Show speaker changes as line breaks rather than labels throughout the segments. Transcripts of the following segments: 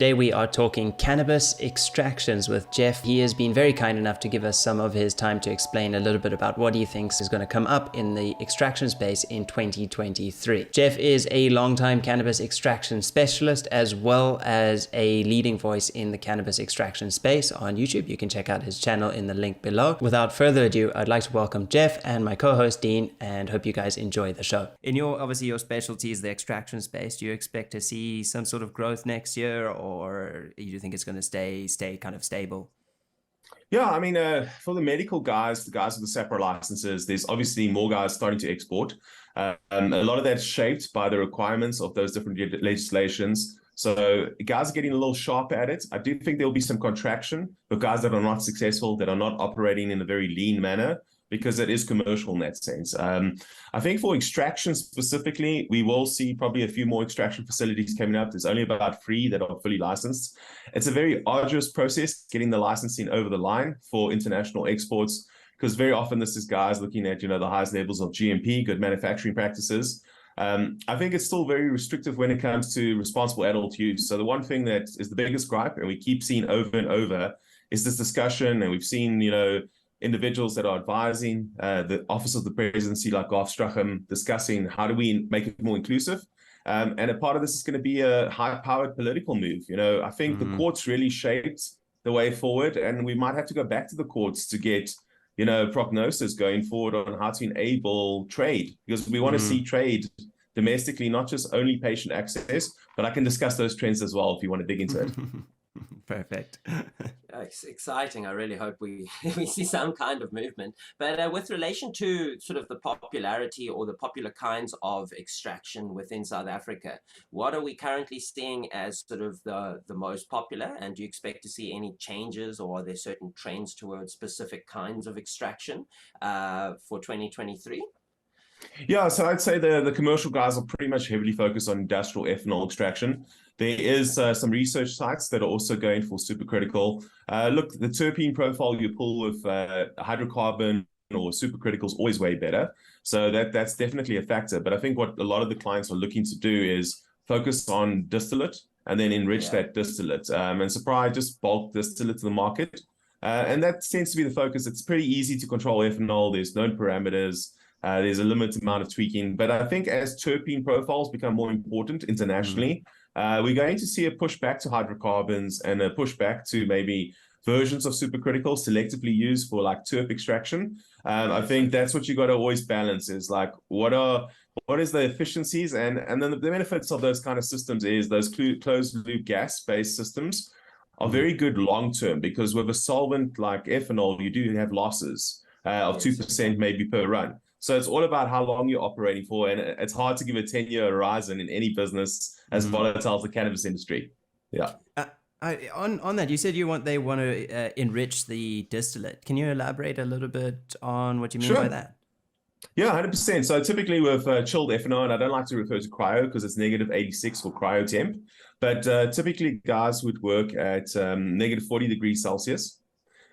Today we are talking cannabis extractions with Jeff. He has been very kind enough to give us some of his time to explain a little bit about what he thinks is going to come up in the extraction space in 2023. Jeff is a longtime cannabis extraction specialist as well as a leading voice in the cannabis extraction space on YouTube. You can check out his channel in the link below. Without further ado, I'd like to welcome Jeff and my co-host Dean, and hope you guys enjoy the show. In your specialty is the extraction space. Do you expect to see some sort of growth next year, or you think it's going to stay kind of stable?
Yeah, I mean, for the medical guys, the guys with the separate licenses, there's obviously more guys starting to export. A lot of that's shaped by the requirements of those different legislations. So guys are getting a little sharper at it. I do think there'll be some contraction for guys that are not successful, that are not operating in a very lean manner, because it is commercial in that sense. I think for extraction specifically, we will see probably a few more extraction facilities coming up. There's only about 3 that are fully licensed. It's a very arduous process getting the licensing over the line for international exports, because very often this is guys looking at, the highest levels of GMP, good manufacturing practices. I think it's still very restrictive when it comes to responsible adult use. So the one thing that is the biggest gripe, and we keep seeing over and over, is this discussion, and we've seen, individuals that are advising the Office of the Presidency, like Garth Strachan, discussing how do we make it more inclusive. And a part of this is going to be a high-powered political move. I think the courts really shaped the way forward, and we might have to go back to the courts to get, prognosis going forward on how to enable trade, because we want to see trade domestically, not just only patient access, but I can discuss those trends as well if you want to dig into it.
Perfect.
It's exciting. I really hope we see some kind of movement. But with relation to sort of the popularity or the popular kinds of extraction within South Africa, what are we currently seeing as sort of the most popular? And do you expect to see any changes, or are there certain trends towards specific kinds of extraction for 2023?
Yeah, so I'd say the commercial guys are pretty much heavily focused on industrial ethanol extraction. There is some research sites that are also going for supercritical. Look, the terpene profile you pull with hydrocarbon or supercritical is always way better. So that's definitely a factor. But I think what a lot of the clients are looking to do is focus on distillate and then enrich that distillate and supply just bulk distillate to the market. And that tends to be the focus. It's pretty easy to control ethanol. There's known parameters. There's a limited amount of tweaking. But I think as terpene profiles become more important internationally, we're going to see a pushback to hydrocarbons and a pushback to maybe versions of supercritical selectively used for like terp extraction. I think that's what you got to always balance, is like what is the efficiencies, and then the benefits of those kind of systems is those closed loop gas based systems are very good long term, because with a solvent like ethanol, you do have losses of 2% maybe per run. So it's all about how long you're operating for, and it's hard to give a 10-year horizon in any business as volatile as the cannabis industry. Yeah.
On that, you said they want to enrich the distillate. Can you elaborate a little bit on what you mean by that?
Yeah, 100%. So typically with chilled ethanol, and I don't like to refer to cryo because it's negative 86 for cryo temp, but typically guys would work at negative 40 degrees Celsius.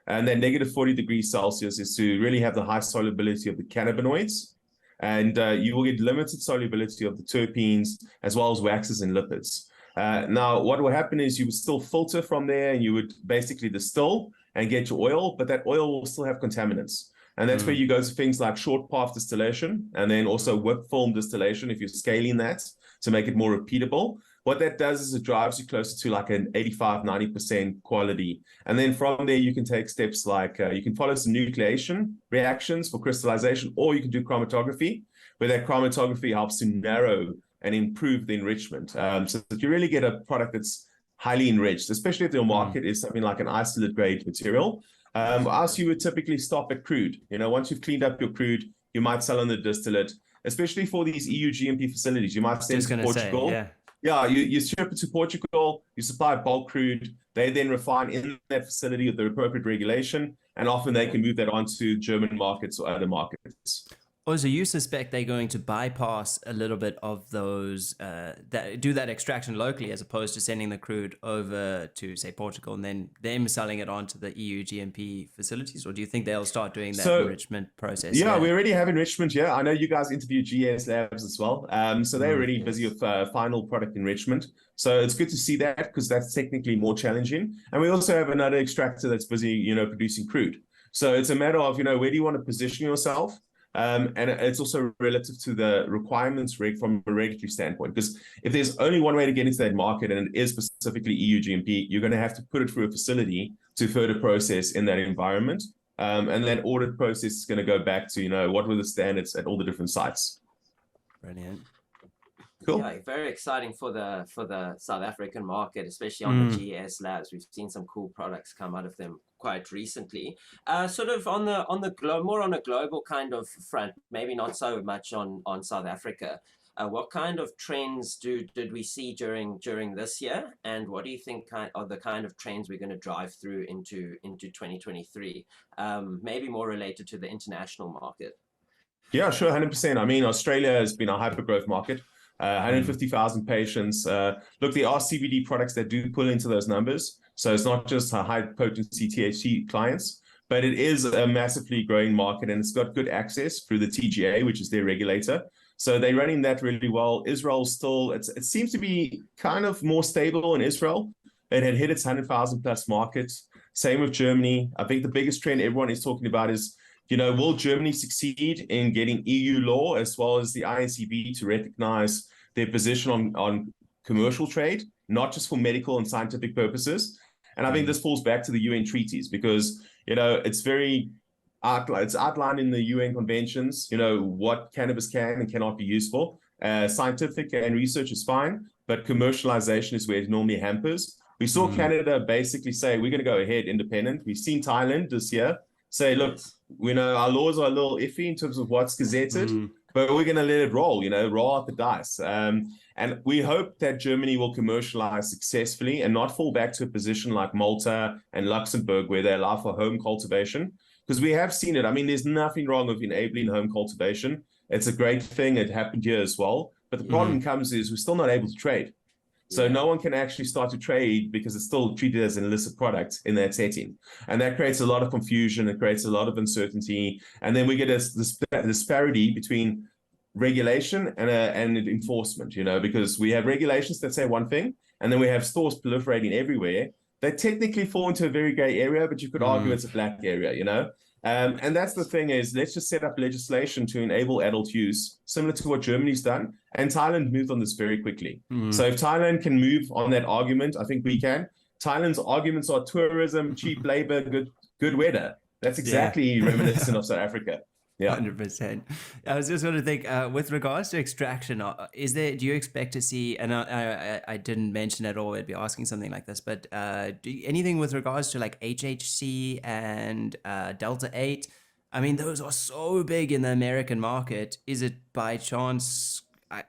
And then negative 40 degrees Celsius is to really have the high solubility of the cannabinoids. And you will get limited solubility of the terpenes as well as waxes and lipids. Now, what will happen is you would still filter from there, and you would basically distill and get your oil, but that oil will still have contaminants. And that's where you go to things like short path distillation, and then also whip film distillation if you're scaling that to make it more repeatable. What that does is it drives you closer to like an 85, 90% quality. And then from there, you can take steps like you can follow some nucleation reactions for crystallization, or you can do chromatography, where that chromatography helps to narrow and improve the enrichment. So that you really get a product that's highly enriched, especially if your market is something like an isolate grade material. As you would typically stop at crude. Once you've cleaned up your crude, you might sell on the distillate, especially for these EU GMP facilities. You might send to Portugal. Yeah, you ship it to Portugal, you supply bulk crude, they then refine in that facility with the appropriate regulation, and often they can move that on to German markets or other markets.
Oh, so you suspect they're going to bypass a little bit of those, do that extraction locally as opposed to sending the crude over to, say, Portugal and then them selling it onto the EU GMP facilities? Or do you think they'll start doing that
So
enrichment process?
yeah, we already have enrichment here. I know you guys interview GS Labs as well. So they're already busy with final product enrichment. So it's good to see that because that's technically more challenging. And we also have another extractor that's busy, producing crude. So it's a matter of, where do you want to position yourself? And it's also relative to the requirements from a regulatory standpoint. Because if there's only one way to get into that market, and it is specifically EU GMP, you're going to have to put it through a facility to further process in that environment. And that audit process is going to go back to, what were the standards at all the different sites.
Brilliant.
Cool.
Yeah, very exciting for the South African market, especially on the GS Labs. We've seen some cool products come out of them quite recently. Sort of on the more on a global kind of front, maybe not so much on South Africa. What kind of trends did we see during this year, and what do you think are the kind of trends we're going to drive through into 2023? Maybe more related to the international market.
Yeah, sure, 100%. I mean, Australia has been a hyper-growth market. 150,000 patients. Look, there are CBD products that do pull into those numbers. So it's not just high-potency THC clients, but it is a massively growing market, and it's got good access through the TGA, which is their regulator. So they're running that really well. Israel still, it seems to be kind of more stable in Israel. It had hit its 100,000 plus market. Same with Germany. I think the biggest trend everyone is talking about is, will Germany succeed in getting EU law as well as the INCB to recognize their position on commercial trade, not just for medical and scientific purposes? And I think this falls back to the UN treaties because, it's outlined in the UN conventions, what cannabis can and cannot be used for. Scientific and research is fine, but commercialization is where it normally hampers. We saw Canada basically say, we're going to go ahead independent. We've seen Thailand this year say, look, our laws are a little iffy in terms of what's gazetted, but we're going to let it roll, roll out the dice. And we hope that Germany will commercialize successfully and not fall back to a position like Malta and Luxembourg where they allow for home cultivation. Because we have seen it. I mean, there's nothing wrong with enabling home cultivation. It's a great thing. It happened here as well. But the problem comes is we're still not able to trade. So no one can actually start to trade because it's still treated as an illicit product in that setting. And that creates a lot of confusion. It creates a lot of uncertainty. And then we get this disparity between regulation and enforcement, because we have regulations that say one thing, and then we have stores proliferating everywhere. They technically fall into a very gray area, but you could argue it's a black area, And that's the thing is, let's just set up legislation to enable adult use, similar to what Germany's done. And Thailand moved on this very quickly. So if Thailand can move on that argument, I think we can. Thailand's arguments are tourism, cheap labor, good weather. That's exactly reminiscent of South Africa. Yeah,
100%. I was just going to think, with regards to extraction, do you expect to see, and I didn't mention at all, I'd be asking something like this, but anything with regards to like HHC and Delta 8? I mean, those are so big in the American market. Is it by chance?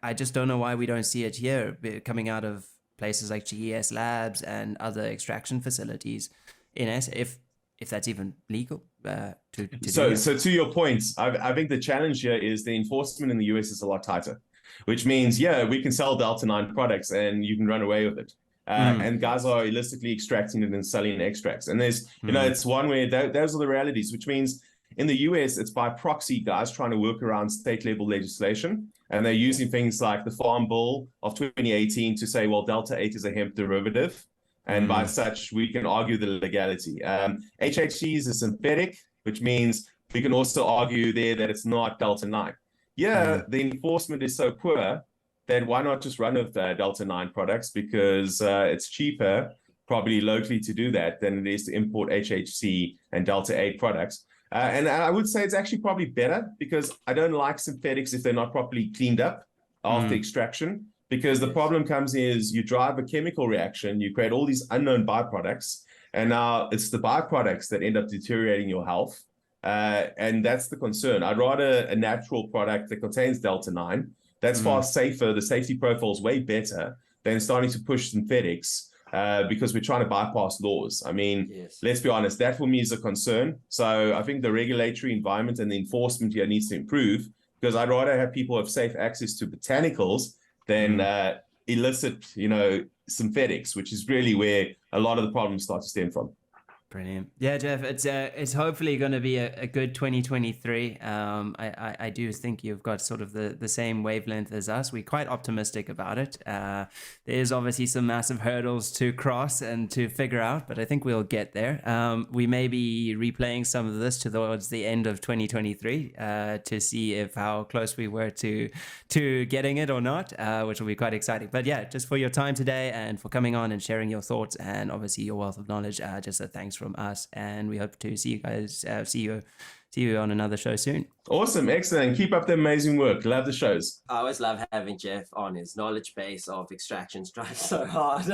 I just don't know why we don't see it here coming out of places like GES Labs and other extraction facilities in if that's even legal.
So to your point, I think the challenge here is the enforcement in the US is a lot tighter, which means, we can sell Delta 9 products and you can run away with it. And guys are illicitly extracting it and selling extracts. And there's, it's one way, those are the realities, which means in the US, it's by proxy guys trying to work around state level legislation. And they're using things like the Farm Bill of 2018 to say, well, Delta 8 is a hemp derivative. And by such, we can argue the legality. HHC is a synthetic, which means we can also argue there that it's not Delta 9. The enforcement is so poor that why not just run with Delta 9 products? Because it's cheaper, probably locally, to do that than it is to import HHC and Delta 8 products. And I would say it's actually probably better because I don't like synthetics if they're not properly cleaned up after extraction. Because the problem comes is you drive a chemical reaction, you create all these unknown byproducts, and now it's the byproducts that end up deteriorating your health. And that's the concern. I'd rather a natural product that contains Delta 9. That's far safer. The safety profile is way better than starting to push synthetics because we're trying to bypass laws. I mean, let's be honest, that for me is a concern. So I think the regulatory environment and the enforcement here needs to improve because I'd rather have people have safe access to botanicals than illicit, synthetics, which is really where a lot of the problems start to stem from.
Brilliant. Yeah, Jeff, it's hopefully going to be a good 2023. I do think you've got sort of the same wavelength as us. We're quite optimistic about it. There is obviously some massive hurdles to cross and to figure out, but I think we'll get there. We may be replaying some of this towards the end of 2023 to see if how close we were to getting it or not, which will be quite exciting. But yeah, just for your time today and for coming on and sharing your thoughts and obviously your wealth of knowledge, just a thanks from us, and we hope to see you guys see you on another show soon.
Awesome, excellent. Keep up the amazing work. Love the shows.
I always love having Jeff on. His knowledge base of extractions drives so hard.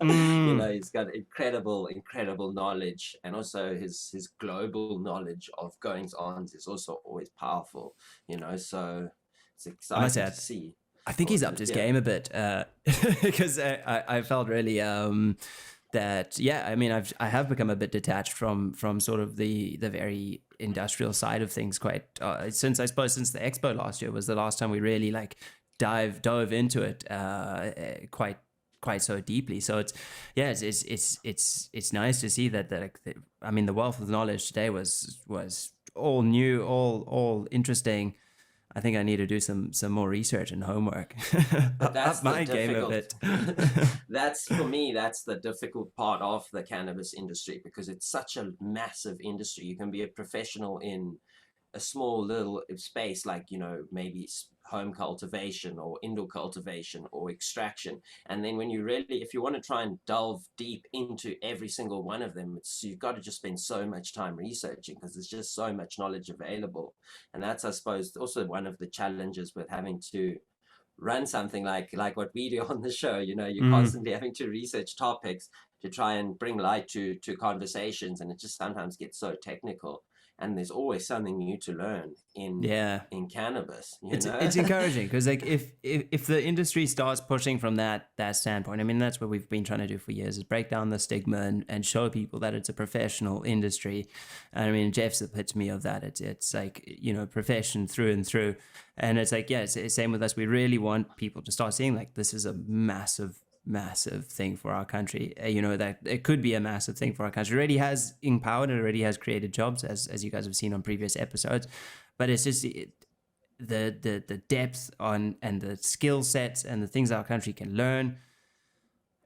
He's got incredible knowledge, and also his global knowledge of goings on is also always powerful. So it's exciting to see.
I think he's upped his game a bit because I felt really that I have become a bit detached from sort of the very industrial side of things quite since the expo last year was the last time we really like dove into it quite so deeply. So it's nice to see that the wealth of knowledge today was all new, all interesting. I think I need to do some more research and homework.
That's
my game a bit.
That's for me. That's the difficult part of the cannabis industry, because it's such a massive industry. You can be a professional in a small little space, like maybe home cultivation or indoor cultivation or extraction, and then when if you want to try and delve deep into every single one of them, you've got to just spend so much time researching, because there's just so much knowledge available. And that's, I suppose, also one of the challenges with having to run something like what we do on the show. You're constantly having to research topics to try and bring light to conversations, and it just sometimes gets so technical. And there's always something new to learn in cannabis.
It's encouraging, because like if the industry starts pushing from that standpoint, that's what we've been trying to do for years, is break down the stigma and show people that it's a professional industry. And Jeff's the epitome of that. It's like profession through and through. And it's like it's the same with us. We really want people to start seeing like this is a massive thing for our country, that it could be a massive thing for our country. It already has empowered, it already has created jobs, as you guys have seen on previous episodes, but it's just the depth on and the skill sets and the things our country can learn.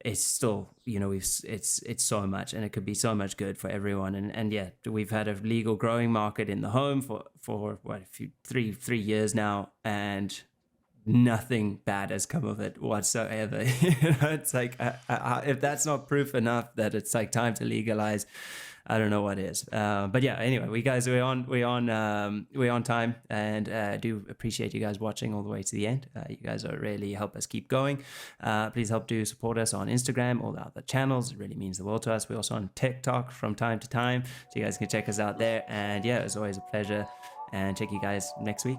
It's still it's so much, and it could be so much good for everyone. And we've had a legal growing market in the home for what, three years now, and nothing bad has come of it whatsoever. It's like if that's not proof enough that it's like time to legalize, I don't know what is. But yeah, anyway, we're on time, and I do appreciate you guys watching all the way to the end. You guys are really help us keep going. Please help to support us on Instagram, all the other channels. It really means the world to us. We're also on TikTok from time to time, so you guys can check us out there. And yeah, it's always a pleasure, and check you guys next week.